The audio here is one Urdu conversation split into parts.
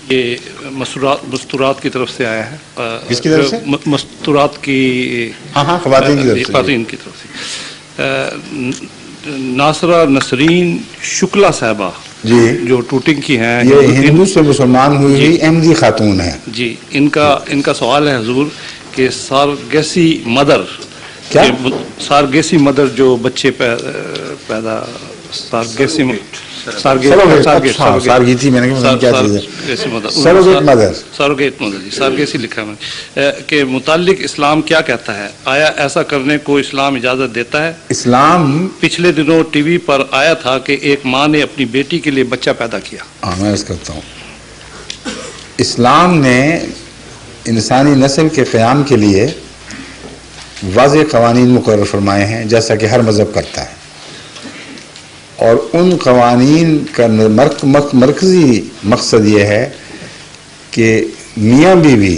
یہ مستورات کی طرف سے آیا ہے. کس کی طرف سے؟ مستورات کی. ہاں خواتین کی طرف سے. ناصرہ نسرین شکلا صاحبہ جی جو ٹوٹنگ کی ہیں، یہ ہندو سے مسلمان ہوئی احمدی خاتون ہیں. جی ان کا سوال ہے حضور کہ سارگیسی مدر، کیا سارگیسی مدر جو بچے پیدا سارگیسی سارگیتی میں نے کیا چیز ہے سروگیٹ مدر جی سارگیسی لکھا ہے کے متعلق اسلام کیا کہتا ہے؟ آیا ایسا کرنے کو اسلام اجازت دیتا ہے؟ اسلام پچھلے دنوں ٹی وی پر آیا تھا کہ ایک ماں نے اپنی بیٹی کے لیے بچہ پیدا کیا. ہاں میں عرض کرتا ہوں، اسلام نے انسانی نسل کے قیام کے لیے واضح قوانین مقرر فرمائے ہیں، جیسا کہ ہر مذہب کرتا ہے، اور ان قوانین کا مرکزی مقصد یہ ہے کہ میاں بیوی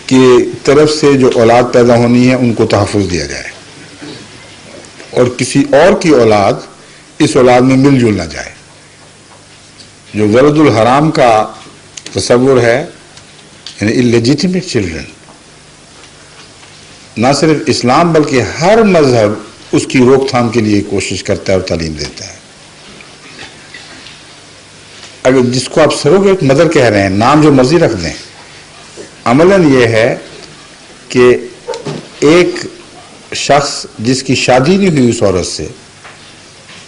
کی طرف سے جو اولاد پیدا ہونی ہے ان کو تحفظ دیا جائے اور کسی اور کی اولاد اس اولاد میں مل جل نہ جائے. جو ولد الحرام کا تصور ہے، یعنی اللیجیٹمیٹ چلڈرن، نہ صرف اسلام بلکہ ہر مذہب اس کی روک تھام کے لیے کوشش کرتا ہے اور تعلیم دیتا ہے. اگر جس کو آپ سروگیٹ مدر کہہ رہے ہیں، نام جو مرضی رکھ دیں، عملاً یہ ہے کہ ایک شخص جس کی شادی نہیں ہوئی اس عورت سے،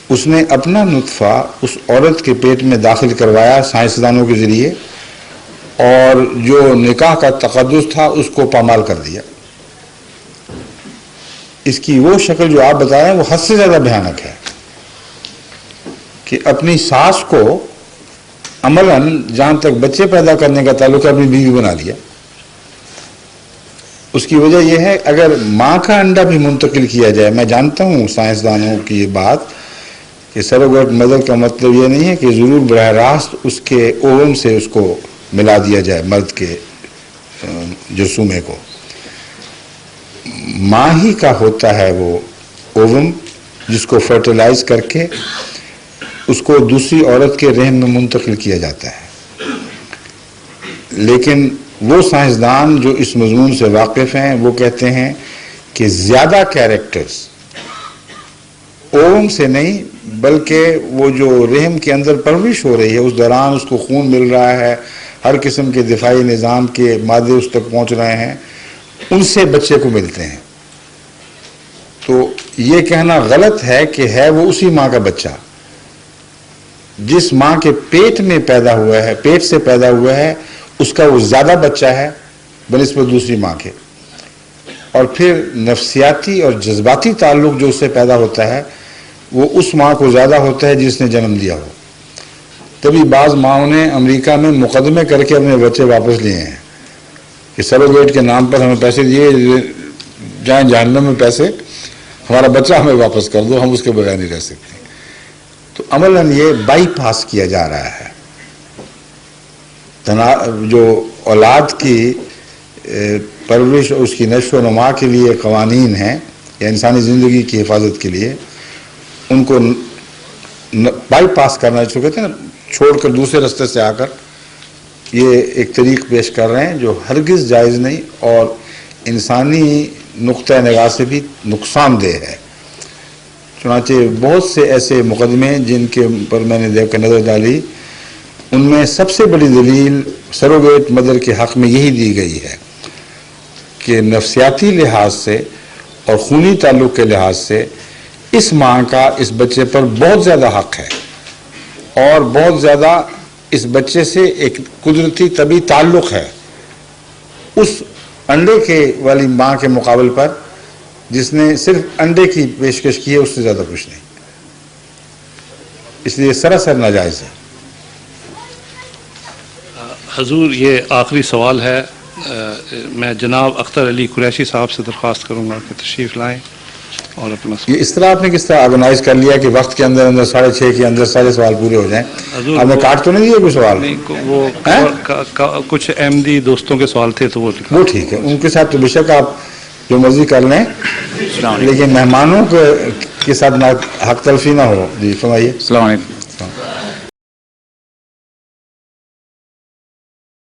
اس نے اپنا نطفہ اس عورت کے پیٹ میں داخل کروایا سائنسدانوں کے ذریعے، اور جو نکاح کا تقدس تھا اس کو پامال کر دیا. اس کی وہ شکل جو آپ بتا رہے ہیں وہ حد سے زیادہ بھیانک ہے کہ اپنی ساس کو عملاً جہاں تک بچے پیدا کرنے کا تعلق ہے اپنی بیوی بنا لیا. اس کی وجہ یہ ہے اگر ماں کا انڈا بھی منتقل کیا جائے، میں جانتا ہوں سائنسدانوں کی یہ بات کہ سروگیٹ مدر کا مطلب یہ نہیں ہے کہ ضرور براہ راست اس کے اووم سے اس کو ملا دیا جائے مرد کے جرثومے کو. ماں ہی کا ہوتا ہے وہ اووم جس کو فرٹیلائز کر کے اس کو دوسری عورت کے رحم میں منتقل کیا جاتا ہے. لیکن وہ سائنسدان جو اس مضمون سے واقف ہیں وہ کہتے ہیں کہ زیادہ کیریکٹرز اووم سے نہیں بلکہ وہ جو رحم کے اندر پرورش ہو رہی ہے اس دوران اس کو خون مل رہا ہے، ہر قسم کے دفاعی نظام کے مادے اس تک پہنچ رہے ہیں، ان سے بچے کو ملتے ہیں. تو یہ کہنا غلط ہے کہ ہے وہ اسی ماں کا بچہ جس ماں کے پیٹ میں پیدا ہوا ہے، پیٹ سے پیدا ہوا ہے، اس کا وہ زیادہ بچہ ہے بنسبت دوسری ماں کے. اور پھر نفسیاتی اور جذباتی تعلق جو اس سے پیدا ہوتا ہے وہ اس ماں کو زیادہ ہوتا ہے جس نے جنم دیا ہو. تبھی بعض ماؤں نے امریکہ میں مقدمے کر کے اپنے بچے واپس لیے ہیں کہ سروگیٹ کے نام پر ہمیں پیسے دیے جائیں جہنم میں پیسے، ہمارا بچہ ہمیں واپس کر دو، ہم اس کے بغیر نہیں رہ سکتے. تو عملاً یہ بائی پاس کیا جا رہا ہے. جو اولاد کی پرورش اور اس کی نشو و نما کے لیے قوانین ہیں یا انسانی زندگی کی حفاظت کے لیے، ان کو بائی پاس کرنا جو کہتے ہیں نا، چھوڑ کر دوسرے راستے سے آ کر یہ ایک طریق پیش کر رہے ہیں جو ہرگز جائز نہیں اور انسانی نقطہ نگاہ سے بھی نقصان دہ ہے. چنانچہ بہت سے ایسے مقدمے جن کے پر میں نے دیکھ کر نظر ڈالی، ان میں سب سے بڑی دلیل سروگیٹ مدر کے حق میں یہی دی گئی ہے کہ نفسیاتی لحاظ سے اور خونی تعلق کے لحاظ سے اس ماں کا اس بچے پر بہت زیادہ حق ہے اور بہت زیادہ اس بچے سے ایک قدرتی طبی تعلق ہے اس انڈے کے والی ماں کے مقابل پر جس نے صرف انڈے کی پیشکش کی ہے، اس سے زیادہ کچھ نہیں. اس لیے سراسر ناجائز ہے. حضور یہ آخری سوال ہے، میں جناب اختر علی قریشی صاحب سے درخواست کروں گا کہ تشریف لائیں اور اپنا یہ اس طرح آپ نے کس طرح آرگنائز کر لیا کہ وقت کے اندر 6:30 کے اندر سارے سوال پورے ہو جائیں؟ آپ نے کاٹ تو نہیں دیا کوئی سوال؟ نہیں، وہ کچھ احمدی دوستوں کے سوال تھے تو وہ ٹھیک ہے، ان کے ساتھ تو بے شک آپ جو مرضی کر لیں، لیکن مہمانوں کے ساتھ حق تلفی نہ ہو. جی فرمائیے. السلام علیکم.